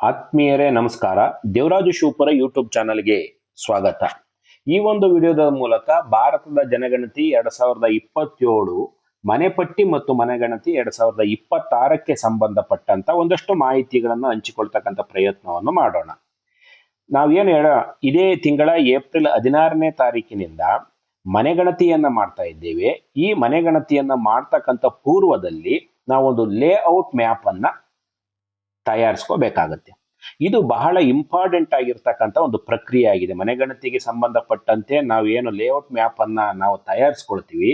ಆತ್ಮೀಯರೇ ನಮಸ್ಕಾರ. ದೇವರಾಜು ಶಿವಪುರ ಯೂಟ್ಯೂಬ್ ಚಾನಲ್ಗೆ ಸ್ವಾಗತ. ಈ ಒಂದು ವಿಡಿಯೋದ ಮೂಲಕ ಭಾರತದ ಜನಗಣತಿ 2027 ಮನೆಪಟ್ಟಿ ಮತ್ತು ಮನೆಗಣತಿ 2026ಕ್ಕೆ ಸಂಬಂಧಪಟ್ಟಂತ ಒಂದಷ್ಟು ಮಾಹಿತಿಗಳನ್ನು ಹಂಚಿಕೊಳ್ತಕ್ಕಂಥ ಪ್ರಯತ್ನವನ್ನು ಮಾಡೋಣ. ನಾವೇನು ಇದೇ ತಿಂಗಳ ಏಪ್ರಿಲ್ 16ನೇ ತಾರೀಕಿನಿಂದ ಮನೆಗಣತಿಯನ್ನ ಮಾಡ್ತಾ ಇದ್ದೇವೆ. ಈ ಮನೆಗಣತಿಯನ್ನ ಮಾಡ್ತಕ್ಕಂಥ ಪೂರ್ವದಲ್ಲಿ ನಾವೊಂದು ಲೇಔಟ್ ಮ್ಯಾಪ್ ಅನ್ನ ತಯಾರಿಸ್ಕೋಬೇಕಾಗತ್ತೆ. ಇದು ಬಹಳ ಇಂಪಾರ್ಟೆಂಟ್ ಆಗಿರ್ತಕ್ಕಂಥ ಒಂದು ಪ್ರಕ್ರಿಯೆ ಆಗಿದೆ. ಮನೆಗಣತಿಗೆ ಸಂಬಂಧಪಟ್ಟಂತೆ ನಾವು ಏನು ಲೇಔಟ್ ಮ್ಯಾಪ್ ಅನ್ನ ನಾವು ತಯಾರಿಸ್ಕೊಳ್ತೀವಿ,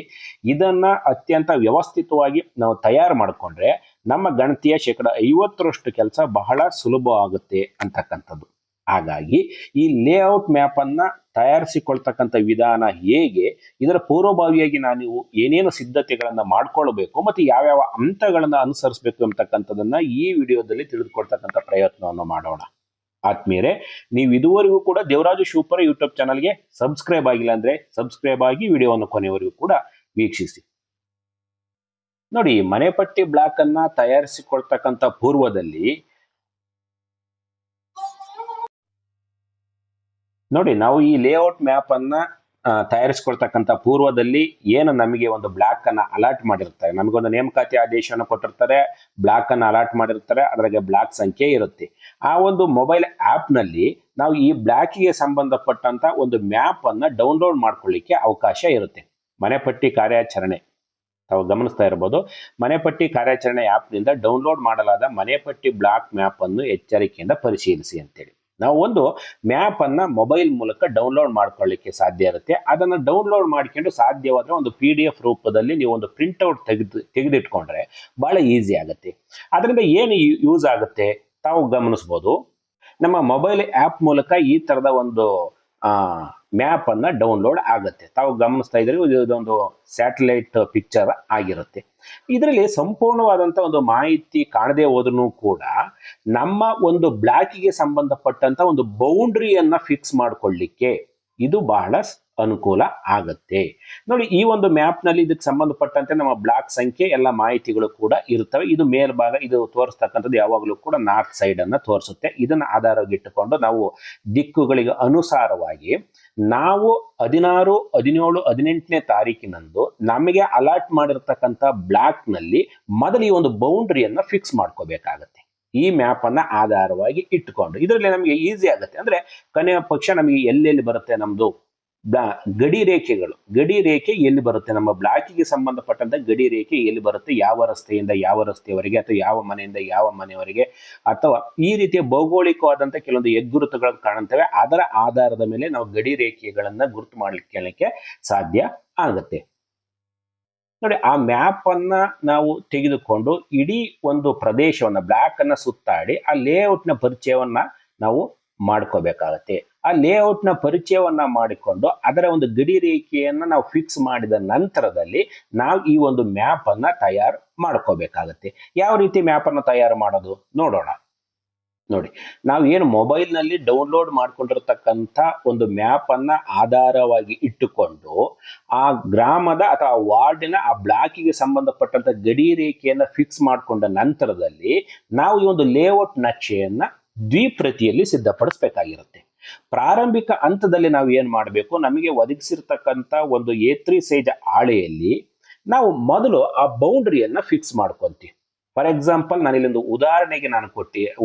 ಇದನ್ನ ಅತ್ಯಂತ ವ್ಯವಸ್ಥಿತವಾಗಿ ನಾವು ತಯಾರು ಮಾಡಿಕೊಂಡ್ರೆ ನಮ್ಮ ಗಣತಿಯ 50% ಕೆಲಸ ಬಹಳ ಸುಲಭ ಆಗುತ್ತೆ ಅಂತಕ್ಕಂಥದ್ದು. ಹಾಗಾಗಿ ಈ ಲೇಔಟ್ ಮ್ಯಾಪ್ ಅನ್ನ ತಯಾರಿಸಿಕೊಳ್ತಕ್ಕಂಥ ವಿಧಾನ ಹೇಗೆ, ಇದರ ಪೂರ್ವಭಾವಿಯಾಗಿ ನೀವು ಏನೇನು ಸಿದ್ಧತೆಗಳನ್ನ ಮಾಡ್ಕೊಳ್ಬೇಕು ಮತ್ತು ಯಾವ್ಯಾವ ಹಂತಗಳನ್ನ ಅನುಸರಿಸಬೇಕು ಅಂತಕ್ಕಂಥದನ್ನ ಈ ವಿಡಿಯೋದಲ್ಲಿ ತಿಳಿದುಕೊಳ್ತಕ್ಕಂಥ ಪ್ರಯತ್ನವನ್ನು ಮಾಡೋಣ. ಆತ್ಮೀಯರೇ, ನೀವು ಇದುವರೆಗೂ ಕೂಡ ದೇವರಾಜು ಶಿವಪುರ ಯೂಟ್ಯೂಬ್ ಚಾನಲ್ಗೆ ಸಬ್ಸ್ಕ್ರೈಬ್ ಆಗಿಲ್ಲ ಅಂದ್ರೆ ಸಬ್ಸ್ಕ್ರೈಬ್ ಆಗಿ ವಿಡಿಯೋವನ್ನು ಕೊನೆಯವರೆಗೂ ಕೂಡ ವೀಕ್ಷಿಸಿ. ನೋಡಿ, ಮನೆಪಟ್ಟಿ ಬ್ಲಾಕ್ ಅನ್ನ ತಯಾರಿಸಿಕೊಳ್ತಕ್ಕಂಥ ಪೂರ್ವದಲ್ಲಿ ನೋಡಿ, ನಾವು ಈ ಲೇಔಟ್ ಮ್ಯಾಪ್ ಅನ್ನ ತಯಾರಿಸ್ಕೊಳ್ತಕ್ಕಂಥ ಪೂರ್ವದಲ್ಲಿ ಏನು ನಮಗೆ ಒಂದು ಬ್ಲಾಕ್ ಅನ್ನ ಅಲಾಟ್ ಮಾಡಿರ್ತಾರೆ, ನಮಗೊಂದು ನೇಮಕಾತಿ ಆದೇಶವನ್ನು ಕೊಟ್ಟಿರ್ತಾರೆ, ಬ್ಲಾಕ್ ಅನ್ನ ಅಲಾಟ್ ಮಾಡಿರ್ತಾರೆ, ಅದರಾಗೆ ಬ್ಲಾಕ್ ಸಂಖ್ಯೆ ಇರುತ್ತೆ. ಆ ಒಂದು ಮೊಬೈಲ್ ಆಪ್ ನಲ್ಲಿ ನಾವು ಈ ಬ್ಲಾಕಿಗೆ ಸಂಬಂಧಪಟ್ಟಂತ ಒಂದು ಮ್ಯಾಪ್ ಅನ್ನ ಡೌನ್ಲೋಡ್ ಮಾಡ್ಕೊಳ್ಳಿಕ್ಕೆ ಅವಕಾಶ ಇರುತ್ತೆ. ಮನೆಪಟ್ಟಿ ಕಾರ್ಯಾಚರಣೆ ತಾವು ಗಮನಿಸ್ತಾ ಇರಬಹುದು. ಮನೆಪಟ್ಟಿ ಕಾರ್ಯಾಚರಣೆ ಆಪ್ ನಿಂದ ಡೌನ್ಲೋಡ್ ಮಾಡಲಾದ ಮನೆಪಟ್ಟಿ ಬ್ಲಾಕ್ ಮ್ಯಾಪ್ ಅನ್ನು ಎಚ್ಚರಿಕೆಯಿಂದ ಪರಿಶೀಲಿಸಿ ಅಂತೇಳಿ ನಾವು ಒಂದು ಮ್ಯಾಪ್ ಅನ್ನ ಮೊಬೈಲ್ ಮೂಲಕ ಡೌನ್ಲೋಡ್ ಮಾಡ್ಕೊಳ್ಳಿಕ್ಕೆ ಸಾಧ್ಯ ಇರುತ್ತೆ. ಅದನ್ನ ಡೌನ್ಲೋಡ್ ಮಾಡ್ಕೊಂಡು ಸಾಧ್ಯವಾದ್ರೆ ಒಂದು PDF ರೂಪದಲ್ಲಿ ನೀವು ಒಂದು ಪ್ರಿಂಟ್ಔಟ್ ತೆಗೆದಿಟ್ಕೊಂಡ್ರೆ ಬಹಳ ಈಸಿ ಆಗುತ್ತೆ. ಅದರಿಂದ ಏನು ಯೂಸ್ ಆಗುತ್ತೆ ತಾವು ಗಮನಿಸ್ಬೋದು. ನಮ್ಮ ಮೊಬೈಲ್ ಆಪ್ ಮೂಲಕ ಈ ತರದ ಒಂದು ಮ್ಯಾಪ್ ಅನ್ನ ಡೌನ್ಲೋಡ್ ಆಗುತ್ತೆ. ತಾವು ಗಮನಿಸ್ತಾ ಇದ್ರೆ ಇದೊಂದು ಸ್ಯಾಟಲೈಟ್ ಪಿಕ್ಚರ್ ಆಗಿರುತ್ತೆ. ಇದರಲ್ಲಿ ಸಂಪೂರ್ಣವಾದಂತ ಒಂದು ಮಾಹಿತಿ ಕಾಣದೆ ಹೋದ್ರೂ ಕೂಡ ನಮ್ಮ ಒಂದು ಬ್ಲಾಕಿಗೆ ಸಂಬಂಧಪಟ್ಟಂತ ಒಂದು ಬೌಂಡ್ರಿಯನ್ನ ಫಿಕ್ಸ್ ಮಾಡ್ಕೊಳ್ಳಿಕ್ಕೆ ಇದು ಬಹಳ ಅನುಕೂಲ ಆಗತ್ತೆ. ನೋಡಿ, ಈ ಒಂದು ಮ್ಯಾಪ್ ನಲ್ಲಿ ಇದಕ್ಕೆ ಸಂಬಂಧಪಟ್ಟಂತೆ ನಮ್ಮ ಬ್ಲಾಕ್ ಸಂಖ್ಯೆ ಎಲ್ಲ ಮಾಹಿತಿಗಳು ಕೂಡ ಇರ್ತವೆ. ಇದು ಮೇಲ್ಭಾಗ ಇದು ತೋರಿಸ್ತಕ್ಕಂಥದ್ದು ಯಾವಾಗಲೂ ಕೂಡ ನಾರ್ತ್ ಸೈಡ್ ಅನ್ನ ತೋರಿಸುತ್ತೆ. ಇದನ್ನ ಆಧಾರವಾಗಿಟ್ಟುಕೊಂಡು ನಾವು ದಿಕ್ಕುಗಳಿಗೆ ಅನುಸಾರವಾಗಿ ನಾವು 16, 17, 18ನೇ ತಾರೀಕಿನಂದು ನಮಗೆ ಅಲಾಟ್ ಮಾಡಿರ್ತಕ್ಕಂಥ ಬ್ಲಾಕ್ ನಲ್ಲಿ ಮೊದಲು ಈ ಒಂದು ಬೌಂಡ್ರಿಯನ್ನ ಫಿಕ್ಸ್ ಮಾಡ್ಕೋಬೇಕಾಗತ್ತೆ. ಈ ಮ್ಯಾಪ್ ಅನ್ನ ಆಧಾರವಾಗಿ ಇಟ್ಟುಕೊಂಡು ಇದರಲ್ಲಿ ನಮಗೆ ಈಸಿ ಆಗುತ್ತೆ. ಅಂದ್ರೆ ಕೊನೆಯ ಪಕ್ಷ ನಮಗೆ ಎಲ್ಲೆಲ್ಲಿ ಬರುತ್ತೆ ನಮ್ದು ಗಡಿ ರೇಖೆ ಎಲ್ಲಿ ಬರುತ್ತೆ, ನಮ್ಮ ಬ್ಲಾಕಿಗೆ ಸಂಬಂಧಪಟ್ಟಂತ ಗಡಿ ರೇಖೆ ಎಲ್ಲಿ ಬರುತ್ತೆ, ಯಾವ ರಸ್ತೆಯಿಂದ ಯಾವ ರಸ್ತೆಯವರೆಗೆ ಅಥವಾ ಯಾವ ಮನೆಯಿಂದ ಯಾವ ಮನೆಯವರೆಗೆ, ಅಥವಾ ಈ ರೀತಿಯ ಭೌಗೋಳಿಕವಾದಂತ ಕೆಲವೊಂದು ಹೆಗ್ಗುರುತುಗಳು ಕಾಣುತ್ತವೆ. ಅದರ ಆಧಾರದ ಮೇಲೆ ನಾವು ಗಡಿ ರೇಖೆಗಳನ್ನ ಗುರುತು ಮಾಡ್ಲಿಕ್ಕೆ ಸಾಧ್ಯ ಆಗುತ್ತೆ. ನೋಡಿ, ಆ ಮ್ಯಾಪ್ ಅನ್ನ ನಾವು ತೆಗೆದುಕೊಂಡು ಇಡೀ ಒಂದು ಪ್ರದೇಶವನ್ನ ಬ್ಲಾಕ್ ಅನ್ನ ಸುತ್ತಾಡಿ ಆ ಲೇಔಟ್ ನ ಪರಿಚಯವನ್ನ ನಾವು ಮಾಡ್ಕೋಬೇಕಾಗತ್ತೆ. ಆ ಲೇಔಟ್ ನ ಪರಿಚಯವನ್ನ ಮಾಡಿಕೊಂಡು ಅದರ ಒಂದು ಗಡಿ ರೇಖೆಯನ್ನ ನಾವು ಫಿಕ್ಸ್ ಮಾಡಿದ ನಂತರದಲ್ಲಿ ನಾವು ಈ ಒಂದು ಮ್ಯಾಪ್ ಅನ್ನ ತಯಾರು ಮಾಡ್ಕೋಬೇಕಾಗತ್ತೆ. ಯಾವ ರೀತಿ ಮ್ಯಾಪ್ ಅನ್ನ ತಯಾರು ಮಾಡೋದು ನೋಡೋಣ. ನೋಡಿ, ನಾವು ಏನು ಮೊಬೈಲ್ ನಲ್ಲಿ ಡೌನ್ಲೋಡ್ ಮಾಡ್ಕೊಂಡಿರ್ತಕ್ಕಂಥ ಒಂದು ಮ್ಯಾಪ್ ಅನ್ನ ಆಧಾರವಾಗಿ ಇಟ್ಟುಕೊಂಡು ಆ ಗ್ರಾಮದ ಅಥವಾ ವಾರ್ಡಿನ ಆ ಬ್ಲಾಕಿಗೆ ಸಂಬಂಧಪಟ್ಟಂತ ಗಡಿ ರೇಖೆಯನ್ನ ಫಿಕ್ಸ್ ಮಾಡಿಕೊಂಡ ನಂತರದಲ್ಲಿ ನಾವು ಈ ಒಂದು ಲೇಔಟ್ ನಕ್ಷೆಯನ್ನ ದ್ವಿಪ್ರತಿಯಲ್ಲಿ ಸಿದ್ಧಪಡಿಸಬೇಕಾಗಿರುತ್ತೆ. ಪ್ರಾರಂಭಿಕ ಹಂತದಲ್ಲಿ ನಾವು ಏನ್ ಮಾಡಬೇಕು, ನಮಗೆ ಒದಗಿಸಿರ್ತಕ್ಕಂಥ ಒಂದು A3 ಸೈಜ್ ಹಾಳೆಯಲ್ಲಿ ನಾವು ಮೊದಲು ಆ ಬೌಂಡ್ರಿಯನ್ನ ಫಿಕ್ಸ್ ಮಾಡ್ಕೊಂತೀವಿ. ಫಾರ್ ಎಕ್ಸಾಂಪಲ್, ನಾನು ಇಲ್ಲೊಂದು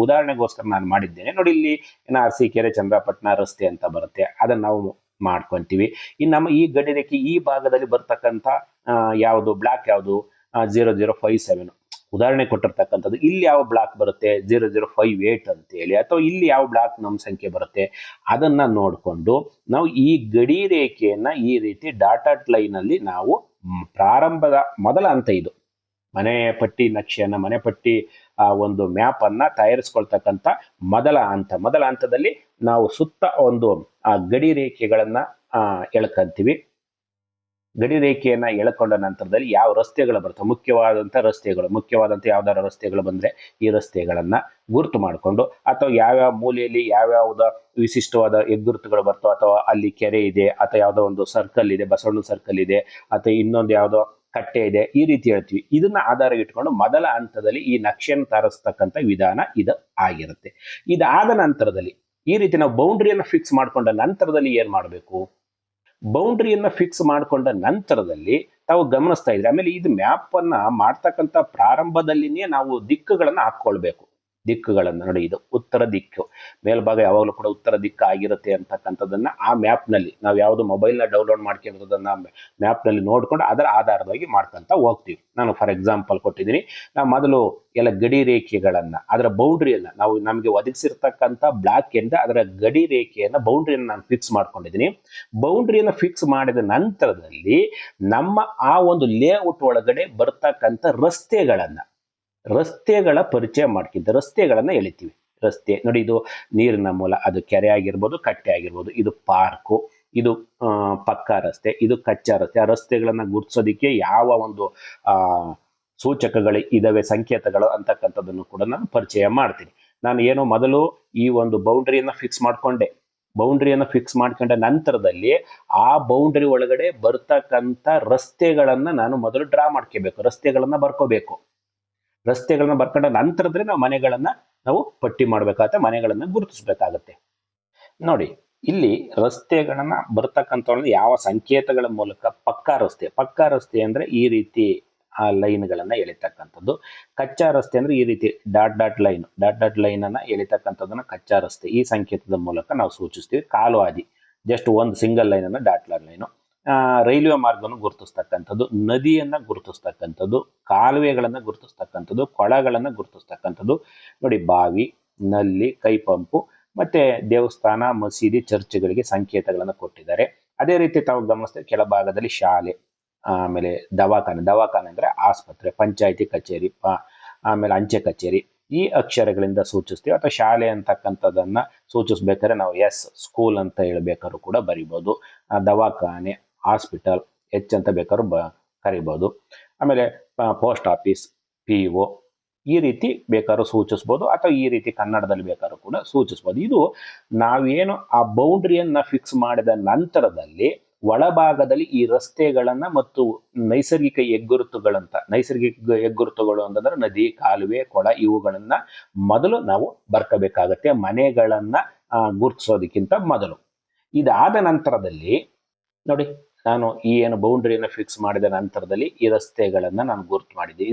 ಉದಾಹರಣೆಗೋಸ್ಕರ ನಾನು ಮಾಡಿದ್ದೇನೆ. ನೋಡಿ, ಇಲ್ಲಿ ಅರಸೀಕೆರೆ ಚಂದ್ರಪಟ್ಟಣ ರಸ್ತೆ ಅಂತ ಬರುತ್ತೆ, ಅದನ್ನ ನಾವು ಮಾಡ್ಕೊಂತೀವಿ. ಇನ್ನು ನಮ್ಮ ಈ ಗಡಿ ರೇಖೆ ಈ ಭಾಗದಲ್ಲಿ ಬರ್ತಕ್ಕಂಥ ಯಾವುದು ಬ್ಲಾಕ್ ಯಾವುದು 0057 ಉದಾಹರಣೆ ಕೊಟ್ಟಿರ್ತಕ್ಕಂಥದ್ದು. ಇಲ್ಲಿ ಯಾವ ಬ್ಲಾಕ್ ಬರುತ್ತೆ 0058 ಅಂತ ಹೇಳಿ, ಅಥವಾ ಇಲ್ಲಿ ಯಾವ ಬ್ಲಾಕ್ ನಮ್ಮ ಸಂಖ್ಯೆ ಬರುತ್ತೆ ಅದನ್ನ ನೋಡಿಕೊಂಡು ನಾವು ಈ ಗಡಿ ರೇಖೆಯನ್ನ ಈ ರೀತಿ ಡಾಟೆಡ್ ಲೈನ್ ಅಲ್ಲಿ ನಾವು ಪ್ರಾರಂಭದ ಮೊದಲ ಹಂತ ಇದು ಮನೆಪಟ್ಟಿ ನಕ್ಷೆಯನ್ನ ಮನೆಪಟ್ಟಿ ಒಂದು ಮ್ಯಾಪ್ ಅನ್ನ ತಯಾರಿಸ್ಕೊಳ್ತಕ್ಕಂಥ ಮೊದಲ ಹಂತದಲ್ಲಿ ನಾವು ಸುತ್ತ ಒಂದು ಗಡಿ ರೇಖೆಗಳನ್ನ ಎಳ್ಕಂತೀವಿ. ಗಡಿ ರೇಖೆಯನ್ನ ಎಳ್ಕೊಂಡ ನಂತರದಲ್ಲಿ ಯಾವ ರಸ್ತೆಗಳು ಬರ್ತವೆ, ಮುಖ್ಯವಾದಂತ ಯಾವ್ದಾರ ರಸ್ತೆಗಳು ಬಂದ್ರೆ ಈ ರಸ್ತೆಗಳನ್ನ ಗುರುತು ಮಾಡಿಕೊಂಡು, ಅಥವಾ ಯಾವ್ಯಾವ ಮೂಲೆಯಲ್ಲಿ ಯಾವ್ಯಾವ್ದ ವಿಶಿಷ್ಟವಾದ ಹೆಗ್ಗುರುತುಗಳು ಬರ್ತವೆ, ಅಥವಾ ಅಲ್ಲಿ ಕೆರೆ ಇದೆ, ಅಥವಾ ಯಾವ್ದೋ ಒಂದು ಸರ್ಕಲ್ ಇದೆ, ಬಸವಣ್ಣ ಸರ್ಕಲ್ ಇದೆ, ಅಥವಾ ಇನ್ನೊಂದು ಯಾವ್ದೋ ಕಟ್ಟೆ ಇದೆ, ಈ ರೀತಿ ಹೇಳ್ತೀವಿ. ಇದನ್ನ ಆಧಾರ ಇಟ್ಕೊಂಡು ಮೊದಲ ಹಂತದಲ್ಲಿ ಈ ನಕ್ಷೆಯನ್ನು ತರಿಸ್ತಕ್ಕಂಥ ವಿಧಾನ ಇದು ಆಗಿರುತ್ತೆ. ಇದಾದ ನಂತರದಲ್ಲಿ ಈ ರೀತಿ ನಾವು ಬೌಂಡ್ರಿಯನ್ನು ಫಿಕ್ಸ್ ಮಾಡ್ಕೊಂಡ ನಂತರದಲ್ಲಿ ಏನ್ ಮಾಡಬೇಕು, ಬೌಂಡ್ರಿಯನ್ನ ಫಿಕ್ಸ್ ಮಾಡ್ಕೊಂಡ ನಂತರದಲ್ಲಿ ತಾವು ಗಮನಿಸ್ತಾ ಇದ್ರೆ, ಆಮೇಲೆ ಇದು ಮ್ಯಾಪ್ ಅನ್ನ ಮಾಡ್ತಕ್ಕಂಥ ಪ್ರಾರಂಭದಲ್ಲಿನೇ ನಾವು ದಿಕ್ಕುಗಳನ್ನ ಹಾಕೊಳ್ಬೇಕು. ದಿಕ್ಕುಗಳನ್ನ ನೋಡಿ, ಇದು ಉತ್ತರ ದಿಕ್ಕು, ಮೇಲ್ಭಾಗ ಯಾವಾಗಲೂ ಕೂಡ ಉತ್ತರ ದಿಕ್ಕು ಆಗಿರುತ್ತೆ ಅಂತಕ್ಕಂಥದ್ದನ್ನ ಆ ಮ್ಯಾಪ್ ನಲ್ಲಿ ನಾವು ಯಾವುದು ಮೊಬೈಲ್ ನ ಡೌನ್ಲೋಡ್ ಮಾಡ್ಕೊಂಡಿರೋದನ್ನ ಮ್ಯಾಪ್ ನಲ್ಲಿ ನೋಡ್ಕೊಂಡು ಅದರ ಆಧಾರವಾಗಿ ಮಾಡ್ಕೊಂತ ಹೋಗ್ತೀವಿ. ನಾನು ಫಾರ್ ಎಕ್ಸಾಂಪಲ್ ಕೊಟ್ಟಿದ್ದೀನಿ. ನಾವು ಮೊದಲು ಎಲ್ಲ ಗಡಿ ರೇಖೆಗಳನ್ನ, ಅದರ ಬೌಂಡ್ರಿಯನ್ನ, ನಾವು ನಮಗೆ ಒದಗಿಸಿರ್ತಕ್ಕಂಥ ಬ್ಲಾಕ್ ಇಂದ ಅದರ ಗಡಿ ರೇಖೆಯನ್ನ ಬೌಂಡ್ರಿಯನ್ನು ನಾನು ಫಿಕ್ಸ್ ಮಾಡ್ಕೊಂಡಿದ್ದೀನಿ. ಬೌಂಡ್ರಿಯನ್ನು ಫಿಕ್ಸ್ ಮಾಡಿದ ನಂತರದಲ್ಲಿ ನಮ್ಮ ಆ ಒಂದು ಲೇಔಟ್ ಒಳಗಡೆ ಬರ್ತಕ್ಕಂಥ ರಸ್ತೆಗಳ ಪರಿಚಯ ಮಾಡ್ಕಿದ್ದ ರಸ್ತೆಗಳನ್ನ ಎಳಿತೀವಿ. ರಸ್ತೆ ನೋಡಿ, ಇದು ನೀರಿನ ಮೂಲ, ಅದು ಕೆರೆ ಆಗಿರ್ಬೋದು, ಕಟ್ಟೆ ಆಗಿರ್ಬೋದು, ಇದು ಪಾರ್ಕು, ಇದು ಪಕ್ಕಾ ರಸ್ತೆ, ಇದು ಕಚ್ಚಾ ರಸ್ತೆ. ಆ ರಸ್ತೆಗಳನ್ನ ಗುರುತಿಸೋದಿಕ್ಕೆ ಯಾವ ಒಂದು ಸೂಚಕಗಳು ಇದಾವೆ, ಸಂಕೇತಗಳು ಅಂತಕ್ಕಂಥದ್ದನ್ನು ಕೂಡ ನಾನು ಪರಿಚಯ ಮಾಡ್ತೀನಿ. ನಾನು ಏನೋ ಮೊದಲು ಈ ಒಂದು ಬೌಂಡ್ರಿಯನ್ನ ಫಿಕ್ಸ್ ಮಾಡ್ಕೊಂಡ ನಂತರದಲ್ಲಿ ಆ ಬೌಂಡ್ರಿ ಒಳಗಡೆ ಬರ್ತಕ್ಕಂಥ ರಸ್ತೆಗಳನ್ನ ನಾನು ಮೊದಲು ಡ್ರಾ ಮಾಡ್ಕೋಬೇಕು, ರಸ್ತೆಗಳನ್ನ ಬರ್ಕೊಂಡ ನಂತರದಲ್ಲಿ ನಾವು ಪಟ್ಟಿ ಮಾಡ್ಬೇಕಾಗತ್ತೆ, ಮನೆಗಳನ್ನ ಗುರುತಿಸ್ಬೇಕಾಗತ್ತೆ. ನೋಡಿ, ಇಲ್ಲಿ ರಸ್ತೆಗಳನ್ನ ಬರ್ತಕ್ಕಂಥ ಯಾವ ಸಂಕೇತಗಳ ಮೂಲಕ, ಪಕ್ಕಾ ರಸ್ತೆ ಅಂದ್ರೆ ಈ ರೀತಿ ಆ ಲೈನ್ಗಳನ್ನ ಎಳಿತಕ್ಕಂಥದ್ದು. ಕಚ್ಚಾ ರಸ್ತೆ ಅಂದ್ರೆ ಈ ರೀತಿ ಡಾಟ್ ಲೈನ್ ಅನ್ನ ಎಳಿತಕ್ಕಂಥದ್ದನ್ನ ಕಚ್ಚಾ ರಸ್ತೆ, ಈ ಸಂಕೇತದ ಮೂಲಕ ನಾವು ಸೂಚಿಸ್ತೀವಿ. ಕಾಲು ಹಾದಿ, ಜಸ್ಟ್ ಒಂದು ಸಿಂಗಲ್ ಲೈನ್ ಅನ್ನ ಡಾಟ್ ಲೈನು. ರೈಲ್ವೆ ಮಾರ್ಗವನ್ನು ಗುರುತಿಸ್ತಕ್ಕಂಥದ್ದು, ನದಿಯನ್ನ ಗುರುತಿಸ್ತಕ್ಕಂಥದ್ದು, ಕಾಲುವೆಗಳನ್ನ ಗುರುತಿಸ್ತಕ್ಕಂಥದ್ದು, ಕೊಳಗಳನ್ನ ಗುರುತಿಸ್ತಕ್ಕಂಥದ್ದು. ನೋಡಿ, ಬಾವಿ, ನಲ್ಲಿ, ಕೈ ಪಂಪು, ಮತ್ತೆ ದೇವಸ್ಥಾನ, ಮಸೀದಿ, ಚರ್ಚ್ಗಳಿಗೆ ಸಂಕೇತಗಳನ್ನು ಕೊಟ್ಟಿದ್ದಾರೆ. ಅದೇ ರೀತಿ ತಾವು ಗಮನಿಸಿದ್ರೆ ಕೆಳಭಾಗದಲ್ಲಿ ಶಾಲೆ, ಆಮೇಲೆ ದವಾಖಾನೆ ಅಂದ್ರೆ ಆಸ್ಪತ್ರೆ, ಪಂಚಾಯತಿ ಕಚೇರಿ, ಆಮೇಲೆ ಅಂಚೆ ಕಚೇರಿ, ಈ ಅಕ್ಷರಗಳಿಂದ ಸೂಚಿಸ್ತೀವಿ. ಅಥವಾ ಶಾಲೆ ಅಂತಕ್ಕಂಥದ್ದನ್ನ ಸೂಚಿಸ್ಬೇಕಾದ್ರೆ ನಾವು ಸ್ಕೂಲ್ ಅಂತ ಹೇಳ್ಬೇಕಾದ್ರೂ ಕೂಡ ಬರಿಬೋದು. ದವಾಖಾನೆ, ಹಾಸ್ಪಿಟಲ್, ಅಂತ ಬೇಕಾದ್ರೂ ಕರಿಬೋದು. ಆಮೇಲೆ ಪೋಸ್ಟ್ ಆಫೀಸ್, PO, ಈ ರೀತಿ ಬೇಕಾದ್ರೂ ಸೂಚಿಸ್ಬೋದು, ಅಥವಾ ಈ ರೀತಿ ಕನ್ನಡದಲ್ಲಿ ಬೇಕಾದ್ರೂ ಕೂಡ ಸೂಚಿಸ್ಬೋದು. ಇದು ನಾವೇನು ಆ ಬೌಂಡ್ರಿಯನ್ನ ಫಿಕ್ಸ್ ಮಾಡಿದ ನಂತರದಲ್ಲಿ ಒಳಭಾಗದಲ್ಲಿ ಈ ರಸ್ತೆಗಳನ್ನ ಮತ್ತು ನೈಸರ್ಗಿಕ ಹೆಗ್ಗುರುತುಗಳು ಅಂತಂದ್ರೆ ನದಿ, ಕಾಲುವೆ, ಕೊಳ, ಇವುಗಳನ್ನ ಮೊದಲು ನಾವು ಬರ್ಕಬೇಕಾಗತ್ತೆ, ಮನೆಗಳನ್ನ ಗುರುತಿಸೋದಕ್ಕಿಂತ ಮೊದಲು. ಇದಾದ ನಂತರದಲ್ಲಿ ನೋಡಿ, ನಾನು ಈ ಏನು ಬೌಂಡ್ರಿಯನ್ನು ಫಿಕ್ಸ್ ಮಾಡಿದ ನಂತರದಲ್ಲಿ ಈ ರಸ್ತೆಗಳನ್ನ ನಾನು ಗುರುತು ಮಾಡಿದ್ದೆ.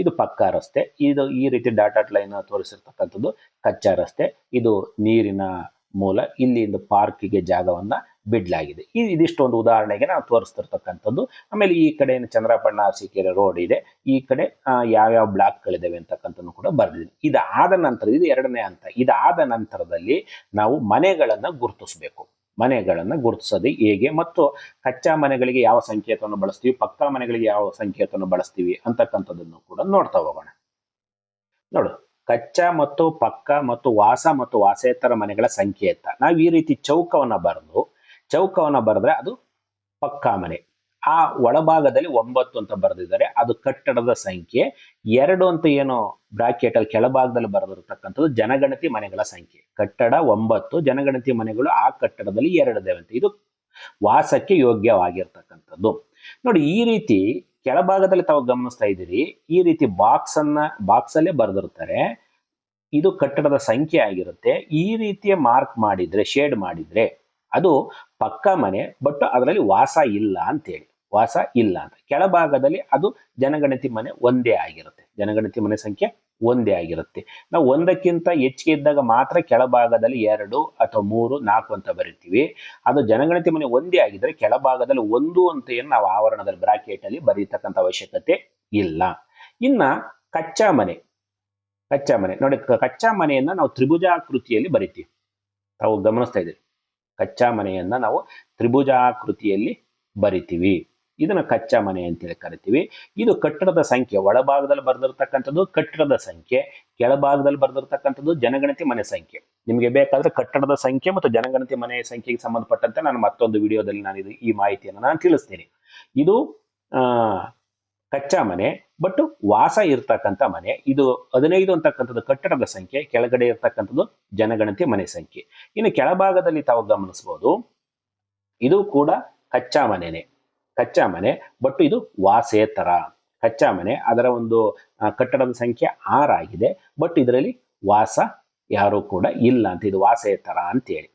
ಇದು ಪಕ್ಕಾ ರಸ್ತೆ, ಇದು ಈ ರೀತಿ ಡಾಟ್ ಲೈನ್ ತೋರಿಸಿರ್ತಕ್ಕಂಥದ್ದು ಕಚ್ಚಾ ರಸ್ತೆ, ಇದು ನೀರಿನ ಮೂಲ, ಇಲ್ಲಿಂದ ಪಾರ್ಕಿಗೆ ಜಾಗವನ್ನ ಬಿಡ್ಲಾಗಿದೆ. ಇದಿಷ್ಟೊಂದು ಉದಾಹರಣೆಗೆ ನಾವು ತೋರಿಸ್ತಿರ್ತಕ್ಕಂಥದ್ದು. ಆಮೇಲೆ ಈ ಕಡೆ ಚಂದ್ರಪಣ್ಣ ಅರಸೀಕೆರೆ ರೋಡ್ ಇದೆ, ಈ ಕಡೆ ಯಾವ್ಯಾವ ಬ್ಲಾಕ್ಗಳಿದಾವೆ ಅಂತಕ್ಕಂಥದ್ದು ಕೂಡ ಬರ್ದಿದ್ದೀನಿ. ಇದಾದ ನಂತರ, ಇದು ಎರಡನೇ ಹಂತ. ಇದಾದ ನಂತರದಲ್ಲಿ ನಾವು ಮನೆಗಳನ್ನ ಗುರುತಿಸೋದು ಹೇಗೆ, ಮತ್ತು ಕಚ್ಚಾ ಮನೆಗಳಿಗೆ ಯಾವ ಸಂಕೇತವನ್ನು ಬಳಸ್ತೀವಿ, ಪಕ್ಕಾ ಮನೆಗಳಿಗೆ ಯಾವ ಸಂಕೇತವನ್ನು ಬಳಸ್ತೀವಿ ಅಂತಕ್ಕಂಥದ್ದನ್ನು ಕೂಡ ನೋಡ್ತಾ ಹೋಗೋಣ. ನೋಡು, ಕಚ್ಚಾ ಮತ್ತು ಪಕ್ಕಾ ಮತ್ತು ವಾಸೇತರ ಮನೆಗಳ ಸಂಕೇತ. ನಾವು ಈ ರೀತಿ ಚೌಕವನ್ನ ಬರೆದ್ರೆ ಅದು ಪಕ್ಕಾ ಮನೆ. ಆ ಒಳಭಾಗದಲ್ಲಿ 9 ಅಂತ ಬರೆದಿದ್ದಾರೆ, ಅದು ಕಟ್ಟಡದ ಸಂಖ್ಯೆ. 2 ಅಂತ ಏನು ಬ್ರಾಕೆಟ್ ಅಲ್ಲಿ ಕೆಳಭಾಗದಲ್ಲಿ ಬರೆದಿರತಕ್ಕಂಥದ್ದು ಜನಗಣತಿ ಮನೆಗಳ ಸಂಖ್ಯೆ. ಕಟ್ಟಡ 9, ಜನಗಣತಿ ಮನೆಗಳು ಆ ಕಟ್ಟಡದಲ್ಲಿ 2 ಇದಾವೆ ಅಂತ. ಇದು ವಾಸಕ್ಕೆ ಯೋಗ್ಯವಾಗಿರ್ತಕ್ಕಂಥದ್ದು. ನೋಡಿ, ಈ ರೀತಿ ಕೆಳಭಾಗದಲ್ಲಿ ತಾವು ಗಮನಿಸ್ತಾ ಇದ್ದೀರಿ, ಈ ರೀತಿ ಬಾಕ್ಸ್ ಅಲ್ಲೇ ಬರೆದಿರ್ತಾರೆ. ಇದು ಕಟ್ಟಡದ ಸಂಖ್ಯೆ ಆಗಿರುತ್ತೆ. ಈ ರೀತಿಯ ಮಾರ್ಕ್ ಮಾಡಿದ್ರೆ, ಶೇಡ್ ಮಾಡಿದ್ರೆ ಅದು ಪಕ್ಕಾ ಮನೆ, ಬಟ್ ಅದರಲ್ಲಿ ವಾಸ ಇಲ್ಲ ಅಂತ. ಕೆಳಭಾಗದಲ್ಲಿ ಅದು ಜನಗಣತಿ ಮನೆ ಒಂದೇ ಆಗಿರುತ್ತೆ, ಜನಗಣತಿ ಮನೆ ಸಂಖ್ಯೆ ಒಂದೇ ಆಗಿರುತ್ತೆ. ನಾವು ಒಂದಕ್ಕಿಂತ ಹೆಚ್ಚಿಗೆ ಇದ್ದಾಗ ಮಾತ್ರ ಕೆಳಭಾಗದಲ್ಲಿ 2 ಅಥವಾ 3, 4 ಅಂತ ಬರಿತೀವಿ. ಅದು ಜನಗಣತಿ ಮನೆ ಒಂದೇ ಆಗಿದ್ರೆ ಕೆಳಭಾಗದಲ್ಲಿ 1 ಅಂತ ಏನು ನಾವು ಆವರಣದಲ್ಲಿ ಬ್ರಾಕೆಟ್ ಅಲ್ಲಿ ಬರೀತಕ್ಕಂಥ ಅವಶ್ಯಕತೆ ಇಲ್ಲ. ಇನ್ನ ಕಚ್ಚಾ ಮನೆ ನೋಡಿ, ಕಚ್ಚಾ ಮನೆಯನ್ನ ನಾವು ತ್ರಿಭುಜಾಕೃತಿಯಲ್ಲಿ ಬರಿತೀವಿ. ತಾವು ಗಮನಿಸ್ತಾ ಇದ್ದೀವಿ, ಕಚ್ಚಾ ಮನೆಯನ್ನ ನಾವು ತ್ರಿಭುಜಾಕೃತಿಯಲ್ಲಿ ಬರಿತೀವಿ. ಇದನ್ನ ಕಚ್ಚಾ ಮನೆ ಅಂತೇಳಿ ಕರಿತೀವಿ. ಇದು ಕಟ್ಟಡದ ಸಂಖ್ಯೆ, ಒಳಭಾಗದಲ್ಲಿ ಬರೆದಿರ್ತಕ್ಕಂಥದ್ದು ಕಟ್ಟಡದ ಸಂಖ್ಯೆ, ಕೆಳಭಾಗದಲ್ಲಿ ಬರೆದಿರ್ತಕ್ಕಂಥದ್ದು ಜನಗಣತಿ ಮನೆ ಸಂಖ್ಯೆ. ನಿಮಗೆ ಬೇಕಾದ್ರೆ ಕಟ್ಟಡದ ಸಂಖ್ಯೆ ಮತ್ತು ಜನಗಣತಿ ಮನೆ ಸಂಖ್ಯೆಗೆ ಸಂಬಂಧಪಟ್ಟಂತೆ ನಾನು ಮತ್ತೊಂದು ವಿಡಿಯೋದಲ್ಲಿ ನಾನು ಈ ಮಾಹಿತಿಯನ್ನು ನಾನು ತಿಳಿಸ್ತೀನಿ. ಇದು ಕಚ್ಚಾ ಮನೆ, ಬಟ್ ವಾಸ ಇರ್ತಕ್ಕಂಥ ಮನೆ. ಇದು 15 ಅಂತಕ್ಕಂಥದ್ದು ಕಟ್ಟಡದ ಸಂಖ್ಯೆ, ಕೆಳಗಡೆ ಇರ್ತಕ್ಕಂಥದ್ದು ಜನಗಣತಿ ಮನೆ ಸಂಖ್ಯೆ. ಇನ್ನು ಕೆಳಭಾಗದಲ್ಲಿ ತಾವು ಗಮನಿಸಬಹುದು, ಇದು ಕೂಡ ಕಚ್ಚಾ ಮನೆನೆ. ಕಚ್ಚಾ ಮನೆ, ಬಟ್ ಇದು ವಾಸೇತರ. ಕಚ್ಚಾ ಮನೆ ಅದರ ಒಂದು ಕಟ್ಟಡದ ಸಂಖ್ಯೆ 6 ಆಗಿದೆ, ಬಟ್ ಇದರಲ್ಲಿ ವಾಸ ಯಾರು ಕೂಡ ಇಲ್ಲ ಅಂತ, ಇದು ವಾಸೇತರ ಅಂತೇಳಿ.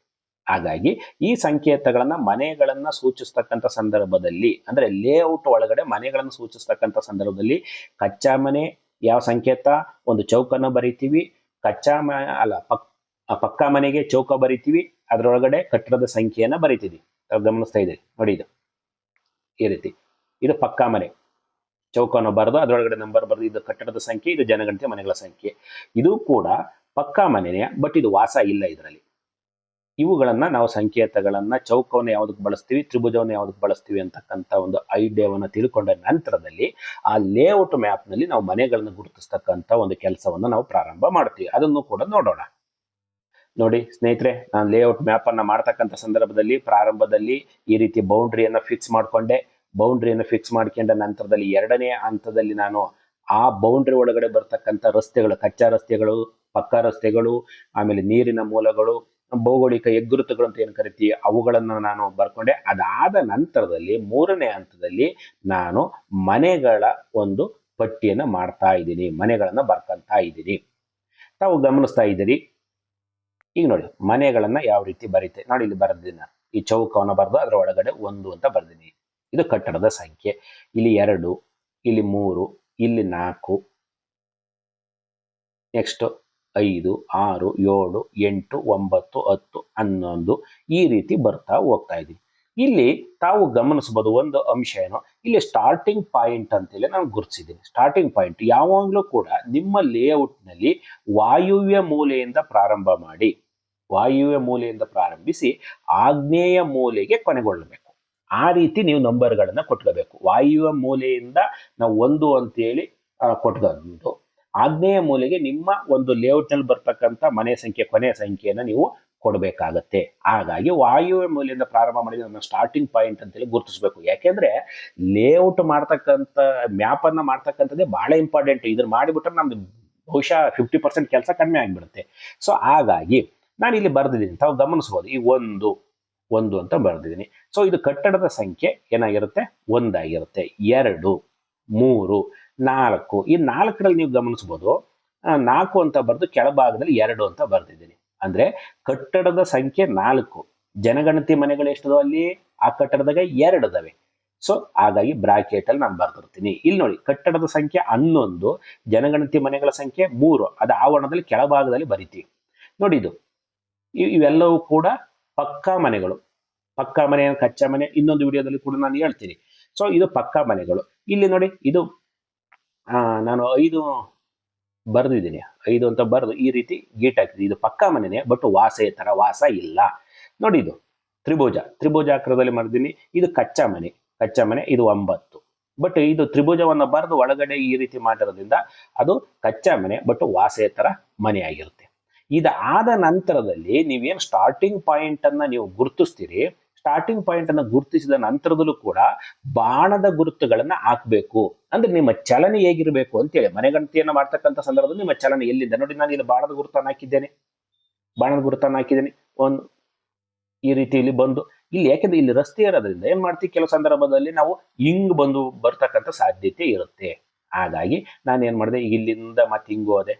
ಹಾಗಾಗಿ ಈ ಸಂಕೇತಗಳನ್ನ ಮನೆಗಳನ್ನ ಸೂಚಿಸ್ತಕ್ಕಂಥ ಸಂದರ್ಭದಲ್ಲಿ, ಅಂದ್ರೆ ಲೇಔಟ್ ಒಳಗಡೆ ಮನೆಗಳನ್ನು ಸೂಚಿಸ್ತಕ್ಕಂಥ ಸಂದರ್ಭದಲ್ಲಿ ಕಚ್ಚಾ ಮನೆ ಯಾವ ಸಂಕೇತ, ಒಂದು ಚೌಕನ್ನು ಬರಿತೀವಿ. ಕಚ್ಚಾ ಅಲ್ಲ ಪಕ್ಕಾ ಮನೆಗೆ ಚೌಕ ಬರಿತೀವಿ, ಅದರೊಳಗಡೆ ಕಟ್ಟಡದ ಸಂಖ್ಯೆಯನ್ನ ಬರಿತೀವಿ. ಗಮನಿಸ್ತಾ ಇದೆ ನೋಡಿ, ಇದು ಈ ರೀತಿ, ಇದು ಪಕ್ಕಾ ಮನೆ, ಚೌಕವನ್ನು ಬರೆದು ಅದರೊಳಗಡೆ ನಂಬರ್ ಬರೆದು, ಇದು ಕಟ್ಟಡದ ಸಂಖ್ಯೆ, ಇದು ಜನಗಣತಿ ಮನೆಗಳ ಸಂಖ್ಯೆ. ಇದು ಕೂಡ ಪಕ್ಕಾ ಮನೆಯ, ಬಟ್ ಇದು ವಾಸ ಇಲ್ಲ ಇದರಲ್ಲಿ. ಇವುಗಳನ್ನ ನಾವು ಸಂಕೇತಗಳನ್ನ, ಚೌಕವನ್ನು ಯಾವುದಕ್ಕೆ ಬಳಸ್ತೀವಿ, ತ್ರಿಭುಜವನ್ನು ಯಾವುದಕ್ಕೆ ಬಳಸ್ತೀವಿ ಅಂತಕ್ಕಂಥ ಒಂದು ಐಡಿಯಾವನ್ನು ತಿಳ್ಕೊಂಡ ನಂತರದಲ್ಲಿ ಆ ಲೇಔಟ್ ಮ್ಯಾಪ್ ನಲ್ಲಿ ನಾವು ಮನೆಗಳನ್ನು ಗುರುತಿಸ್ತಕ್ಕಂಥ ಒಂದು ಕೆಲಸವನ್ನು ನಾವು ಪ್ರಾರಂಭ ಮಾಡ್ತೀವಿ. ಅದನ್ನು ಕೂಡ ನೋಡೋಣ. ನೋಡಿ ಸ್ನೇಹಿತರೆ, ನಾನು ಲೇಔಟ್ ಮ್ಯಾಪ್ ಅನ್ನ ಮಾಡ್ತಕ್ಕಂಥ ಸಂದರ್ಭದಲ್ಲಿ ಪ್ರಾರಂಭದಲ್ಲಿ ಈ ರೀತಿ ಬೌಂಡ್ರಿಯನ್ನ ಫಿಕ್ಸ್ ಮಾಡ್ಕೊಂಡೆ. ಬೌಂಡ್ರಿಯನ್ನು ಫಿಕ್ಸ್ ಮಾಡ್ಕೊಂಡ ನಂತರದಲ್ಲಿ ಎರಡನೇ ಹಂತದಲ್ಲಿ ನಾನು ಆ ಬೌಂಡ್ರಿ ಒಳಗಡೆ ಬರ್ತಕ್ಕಂಥ ರಸ್ತೆಗಳು, ಕಚ್ಚಾ ರಸ್ತೆಗಳು, ಪಕ್ಕಾ ರಸ್ತೆಗಳು, ಆಮೇಲೆ ನೀರಿನ ಮೂಲಗಳು, ಭೌಗೋಳಿಕ ಹೆಗ್ಗುರುತುಗಳು ಅಂತ ಏನು ಕರಿತೀವಿ, ಅವುಗಳನ್ನು ನಾನು ಬರ್ಕೊಂಡೆ. ಅದಾದ ನಂತರದಲ್ಲಿ ಮೂರನೇ ಹಂತದಲ್ಲಿ ನಾನು ಮನೆಗಳ ಒಂದು ಪಟ್ಟಿಯನ್ನ ಮಾಡ್ತಾ ಇದ್ದೀನಿ, ಮನೆಗಳನ್ನ ಬರ್ಕೊಂತ ಇದ್ದೀನಿ. ತಾವು ಗಮನಿಸ್ತಾ ಇದ್ದೀರಿ. ಈಗ ನೋಡಿ ಮನೆಗಳನ್ನ ಯಾವ ರೀತಿ ಬರೀತೆ ನೋಡಿ, ಇಲ್ಲಿ ಬರೆದಿದ್ದೀನಿ ನಾನು. ಈ ಚೌಕವನ್ನು ಬರೆದು ಅದರ ಒಳಗಡೆ 1 ಅಂತ ಬರ್ದಿನಿ. ಇದು ಕಟ್ಟಡದ ಸಂಖ್ಯೆ. ಇಲ್ಲಿ 2, ಇಲ್ಲಿ 3, ಇಲ್ಲಿ 4, ನೆಕ್ಸ್ಟ್ 5, 6, 7, 8, 9, 10, 11 ಈ ರೀತಿ ಬರ್ತಾ ಹೋಗ್ತಾ ಇದೀನಿ. ಇಲ್ಲಿ ತಾವು ಗಮನಿಸಬಹುದು ಒಂದು ಅಂಶ ಏನು, ಇಲ್ಲಿ ಸ್ಟಾರ್ಟಿಂಗ್ ಪಾಯಿಂಟ್ ಅಂತೇಳಿ ನಾನು ಗುರುತಿಸಿದ್ದೀನಿ. ಸ್ಟಾರ್ಟಿಂಗ್ ಪಾಯಿಂಟ್ ಯಾವಾಗಲೂ ಕೂಡ ನಿಮ್ಮ ಲೇಔಟ್ ನಲ್ಲಿ ವಾಯುವ್ಯ ಮೂಲೆಯಿಂದ ಪ್ರಾರಂಭ ಮಾಡಿ, ವಾಯುವ್ಯ ಮೂಲೆಯಿಂದ ಪ್ರಾರಂಭಿಸಿ ಆಗ್ನೇಯ ಮೂಲೆಗೆ ಕೊನೆಗೊಳ್ಳಬೇಕು. ಆ ರೀತಿ ನೀವು ನಂಬರ್ಗಳನ್ನ ಕೊಟ್ಕೋಬೇಕು. ವಾಯುವ್ಯ ಮೂಲೆಯಿಂದ ನಾವು 1 ಅಂತೇಳಿ ಕೊಟ್ಕೊಂಡು ಆಗ್ನೇಯ ಮೂಲೆಗೆ ನಿಮ್ಮ ಒಂದು ಲೇಔಟ್ ನಲ್ಲಿ ಬರ್ತಕ್ಕಂಥ ಮನೆ ಸಂಖ್ಯೆ, ಕೊನೆಯ ಸಂಖ್ಯೆಯನ್ನ ನೀವು ಕೊಡಬೇಕಾಗತ್ತೆ. ಹಾಗಾಗಿ ವಾಯುವ್ಯ ಮೂಲೆಯಿಂದ ಪ್ರಾರಂಭ ಮಾಡಿದ್ರೆ ನಮ್ಮ ಸ್ಟಾರ್ಟಿಂಗ್ ಪಾಯಿಂಟ್ ಅಂತೇಳಿ ಗುರುತಿಸಬೇಕು. ಯಾಕೆಂದ್ರೆ ಲೇಔಟ್ ಮಾಡ್ತಕ್ಕಂಥ ಮ್ಯಾಪ್ ಅನ್ನ ಮಾಡ್ತಕ್ಕಂಥದ್ದೇ ಬಹಳ ಇಂಪಾರ್ಟೆಂಟ್. ಇದನ್ನ ಮಾಡಿಬಿಟ್ರೆ ನಮ್ದು ಬಹುಶಃ 50% ಕೆಲಸ ಕಡಿಮೆ ಆಗಿಬಿಡುತ್ತೆ. ಸೊ ಹಾಗಾಗಿ ನಾನು ಇಲ್ಲಿ ಬರೆದಿದ್ದೀನಿ, ತಾವು ಗಮನಿಸಬಹುದು. ಈ 1 ಅಂತ ಬರೆದಿದ್ದೀನಿ. ಸೊ ಇದು ಕಟ್ಟಡದ ಸಂಖ್ಯೆ ಏನಾಗಿರುತ್ತೆ, 1 ಆಗಿರುತ್ತೆ. 2, 3, 4, ಈ 4ರಲ್ಲಿ ನೀವು ಗಮನಿಸಬಹುದು 4 ಅಂತ ಬರೆದು ಕೆಳಭಾಗದಲ್ಲಿ 2 ಅಂತ ಬರೆದಿದ್ದೀನಿ. ಅಂದ್ರೆ ಕಟ್ಟಡದ ಸಂಖ್ಯೆ 4, ಜನಗಣತಿ ಮನೆಗಳು ಎಷ್ಟಿದಾವೆ ಅಲ್ಲಿ, ಆ ಕಟ್ಟಡದಾಗ 2 ಇದಾವೆ. ಸೊ ಹಾಗಾಗಿ ಬ್ರಾಕೆಟ್ ಅಲ್ಲಿ ನಾನು ಬರ್ದಿರ್ತೀನಿ. ಇಲ್ಲಿ ನೋಡಿ ಕಟ್ಟಡದ ಸಂಖ್ಯೆ 11, ಜನಗಣತಿ ಮನೆಗಳ ಸಂಖ್ಯೆ 3, ಅದು ಆವರಣದಲ್ಲಿ ಕೆಳಭಾಗದಲ್ಲಿ ಬರಿತೀವಿ. ನೋಡಿ ಇವೆಲ್ಲವೂ ಕೂಡ ಪಕ್ಕಾ ಮನೆಗಳು. ಪಕ್ಕಾ ಮನೆ, ಕಚ್ಚಾ ಮನೆ ಇನ್ನೊಂದು ವಿಡಿಯೋದಲ್ಲಿ ಕೂಡ ನಾನು ಹೇಳ್ತೀನಿ. ಸೊ ಇದು ಪಕ್ಕಾ ಮನೆಗಳು. ಇಲ್ಲಿ ನೋಡಿ ಇದು ನಾನು 5 ಬರ್ದಿದ್ದೀನಿ. 5 ಅಂತ ಬರೆದು ಈ ರೀತಿ ಗೀಟ್ ಹಾಕಿದ್ದೀನಿ. ಇದು ಪಕ್ಕಾ ಮನೆನೇ, ಬಟ್ ವಾಸೇತರ, ವಾಸ ಇಲ್ಲ. ನೋಡಿ ಇದು ತ್ರಿಭುಜಾಕಾರದಲ್ಲಿ ಮಾಡಿದ್ದೀನಿ. ಇದು ಕಚ್ಚಾ ಮನೆ, ಇದು 9. ಬಟ್ ಇದು ತ್ರಿಭುಜವನ್ನ ಬರೆದು ಒಳಗಡೆ ಈ ರೀತಿ ಮಾಡಿರೋದ್ರಿಂದ ಅದು ಕಚ್ಚಾ ಮನೆ, ಬಟ್ ವಾಸೇತರ ಮನೆ ಆಗಿರುತ್ತೆ. ಇದಾದ ನಂತರದಲ್ಲಿ ನೀವೇನು ಸ್ಟಾರ್ಟಿಂಗ್ ಪಾಯಿಂಟ್ ಅನ್ನ ನೀವು ಗುರುತಿಸ್ತೀರಿ, ಸ್ಟಾರ್ಟಿಂಗ್ ಪಾಯಿಂಟ್ ಅನ್ನ ಗುರುತಿಸಿದ ನಂತರದಲ್ಲೂ ಕೂಡ ಬಾಣದ ಗುರುತುಗಳನ್ನ ಹಾಕಬೇಕು. ಅಂದ್ರೆ ನಿಮ್ಮ ಚಲನೆ ಹೇಗಿರ್ಬೇಕು ಅಂತೇಳಿ, ಮನೆಗಣತಿಯನ್ನ ಮಾಡ್ತಕ್ಕಂಥ ಸಂದರ್ಭದಲ್ಲಿ ನಿಮ್ಮ ಚಲನೆ ಎಲ್ಲಿಂದ ನೋಡಿ, ನಾನು ಇಲ್ಲಿ ಬಾಣದ ಗುರುತನ್ನು ಹಾಕಿದ್ದೇನೆ, ಒಂದು ಈ ರೀತಿ ಇಲ್ಲಿ ಬಂದು ಇಲ್ಲಿ, ಯಾಕೆಂದ್ರೆ ಇಲ್ಲಿ ರಸ್ತೆ ಇರೋದ್ರಿಂದ ಏನ್ ಮಾಡ್ತೀವಿ, ಕೆಲವು ಸಂದರ್ಭದಲ್ಲಿ ನಾವು ಹಿಂಗ್ ಬಂದು ಬರ್ತಕ್ಕಂಥ ಸಾಧ್ಯತೆ ಇರುತ್ತೆ. ಹಾಗಾಗಿ ನಾನು ಏನ್ ಮಾಡಿದೆ, ಇಲ್ಲಿಂದ ಮತ್ತೆ ಹಿಂಗ್ ಹೋದೆ.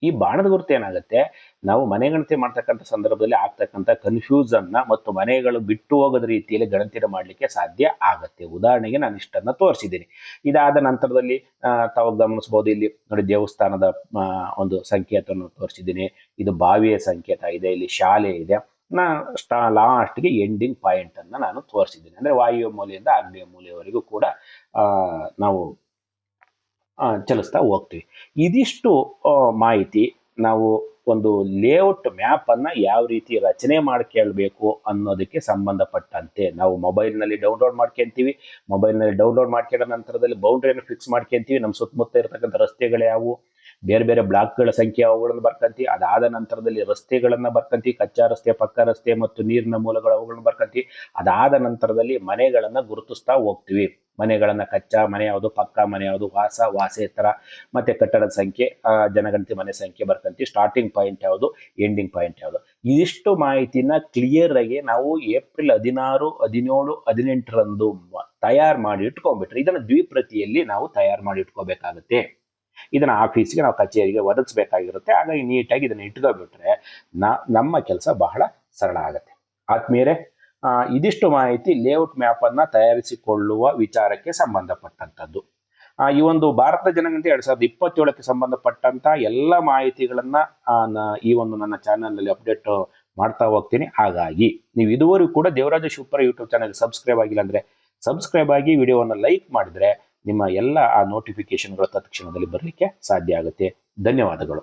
ಈ ಬಾಣದ ಗುರುತು ಏನಾಗುತ್ತೆ, ನಾವು ಮನೆಗಣತಿ ಮಾಡ್ತಕ್ಕಂಥ ಸಂದರ್ಭದಲ್ಲಿ ಆಗ್ತಕ್ಕಂಥ ಕನ್ಫ್ಯೂಸನ್ ಮತ್ತು ಮನೆಗಳು ಬಿಟ್ಟು ಹೋಗೋದ ರೀತಿಯಲ್ಲಿ ಗಣತಿನ ಮಾಡ್ಲಿಕ್ಕೆ ಸಾಧ್ಯ ಆಗತ್ತೆ. ಉದಾಹರಣೆಗೆ ನಾನು ಇಷ್ಟನ್ನ ತೋರಿಸಿದ್ದೀನಿ. ಇದಾದ ನಂತರದಲ್ಲಿ ತಾವು ಗಮನಿಸಬಹುದು, ಇಲ್ಲಿ ನೋಡಿ ದೇವಸ್ಥಾನದ ಒಂದು ಸಂಕೇತವನ್ನು ತೋರಿಸಿದ್ದೀನಿ. ಇದು ಬಾವಿಯ ಸಂಕೇತ ಇದೆ, ಇಲ್ಲಿ ಶಾಲೆ ಇದೆ. ಲಾಸ್ಟ್ಗೆ ಎಂಡಿಂಗ್ ಪಾಯಿಂಟ್ ಅನ್ನ ನಾನು ತೋರಿಸಿದ್ದೀನಿ. ಅಂದ್ರೆ ವಾಯುವ್ಯ ಮೂಲೆಯಿಂದ ಆಗ್ನೇಯ ಮೂಲೆಯವರೆಗೂ ಕೂಡ ನಾವು ಚಲಿಸ್ತಾ ಹೋಗ್ತೀವಿ. ಇದಿಷ್ಟು ಮಾಹಿತಿ ನಾವು ಒಂದು ಲೇಔಟ್ ಮ್ಯಾಪ್ ಅನ್ನ ಯಾವ ರೀತಿ ರಚನೆ ಮಾಡ್ಕೊಳ್ಬೇಕು ಅನ್ನೋದಕ್ಕೆ ಸಂಬಂಧಪಟ್ಟಂತೆ ನಾವು ಮೊಬೈಲ್ನಲ್ಲಿ ಡೌನ್ಲೋಡ್ ಮಾಡ್ಕೊಂತೀವಿ. ಮೊಬೈಲ್ನಲ್ಲಿ ಡೌನ್ಲೋಡ್ ಮಾಡ್ಕೊಂಡ ನಂತರದಲ್ಲಿ ಬೌಂಡ್ರಿಯನ್ನು ಫಿಕ್ಸ್ ಮಾಡ್ಕೊಂತೀವಿ. ನಮ್ಮ ಸುತ್ತಮುತ್ತ ಇರತಕ್ಕಂಥ ರಸ್ತೆಗಳು ಯಾವುವು, ಬೇರೆ ಬೇರೆ ಬ್ಲಾಕ್ಗಳ ಸಂಖ್ಯೆ ಅವುಗಳನ್ನು ಬರ್ಕಂತಿ. ಅದಾದ ನಂತರದಲ್ಲಿ ರಸ್ತೆಗಳನ್ನ ಬರ್ಕಂತಿ, ಕಚ್ಚಾ ರಸ್ತೆ, ಪಕ್ಕ ರಸ್ತೆ ಮತ್ತು ನೀರಿನ ಮೂಲಗಳು ಅವುಗಳನ್ನ ಬರ್ಕಂತಿ. ಅದಾದ ನಂತರದಲ್ಲಿ ಮನೆಗಳನ್ನ ಗುರುತಿಸ್ತಾ ಹೋಗ್ತೀವಿ. ಮನೆಗಳನ್ನ ಕಚ್ಚಾ ಮನೆ ಯಾವುದು, ಪಕ್ಕಾ ಮನೆ ಯಾವುದು, ವಾಸೇತರ ಮತ್ತೆ ಕಟ್ಟಡದ ಸಂಖ್ಯೆ, ಜನಗಣತಿ ಮನೆ ಸಂಖ್ಯೆ ಬರ್ಕಂತಿ. ಸ್ಟಾರ್ಟಿಂಗ್ ಪಾಯಿಂಟ್ ಯಾವುದು, ಎಂಡಿಂಗ್ ಪಾಯಿಂಟ್ ಯಾವುದು, ಇದಿಷ್ಟು ಮಾಹಿತಿನ ಕ್ಲಿಯರ್ ಆಗಿ ನಾವು ಏಪ್ರಿಲ್ 16, 17, 18ರಂದು ತಯಾರು ಮಾಡಿ ಇಟ್ಕೊಂಡ್ಬಿಟ್ರೆ ಇದನ್ನ ದ್ವಿಪ್ರತಿಯಲ್ಲಿ ನಾವು ತಯಾರು ಮಾಡಿ ಇಟ್ಕೋಬೇಕಾಗುತ್ತೆ. ಇದನ್ನ ಆಫೀಸ್ಗೆ ನಾವು ಕಚೇರಿಗೆ ಒದಗಿಸ್ಬೇಕಾಗಿರುತ್ತೆ. ಹಾಗಾಗಿ ನೀಟಾಗಿ ಇದನ್ನ ಇಟ್ಕೊಬಿಟ್ರೆ ನಮ್ಮ ಕೆಲಸ ಬಹಳ ಸರಳ ಆಗುತ್ತೆ. ಆದ್ಮೇಲೆ ಇದಿಷ್ಟು ಮಾಹಿತಿ ಲೇಔಟ್ ಮ್ಯಾಪ್ ಅನ್ನ ತಯಾರಿಸಿಕೊಳ್ಳುವ ವಿಚಾರಕ್ಕೆ ಸಂಬಂಧಪಟ್ಟಂತದ್ದು. ಈ ಒಂದು ಭಾರತ ಜನಗಣತಿ 2027ಕ್ಕೆ ಸಂಬಂಧಪಟ್ಟಂತ ಎಲ್ಲ ಮಾಹಿತಿಗಳನ್ನ ಈ ಒಂದು ನನ್ನ ಚಾನೆಲ್ ನಲ್ಲಿ ಅಪ್ಡೇಟ್ ಮಾಡ್ತಾ ಹೋಗ್ತೀನಿ. ಹಾಗಾಗಿ ನೀವು ಇದುವರೆಗೂ ಕೂಡ Devaraj Shivapura YouTube channel subscribe ಆಗಿಲ್ಲ ಅಂದ್ರೆ ಸಬ್ಸ್ಕ್ರೈಬ್ ಆಗಿ ವಿಡಿಯೋವನ್ನು ಲೈಕ್ ಮಾಡಿದ್ರೆ ನಿಮ್ಮ ಎಲ್ಲ ಆ ನೋಟಿಫಿಕೇಶನ್ಗಳು ತತ್ಕ್ಷಣದಲ್ಲಿ ಬರಲಿಕ್ಕೆ ಸಾಧ್ಯ ಆಗುತ್ತೆ. ಧನ್ಯವಾದಗಳು.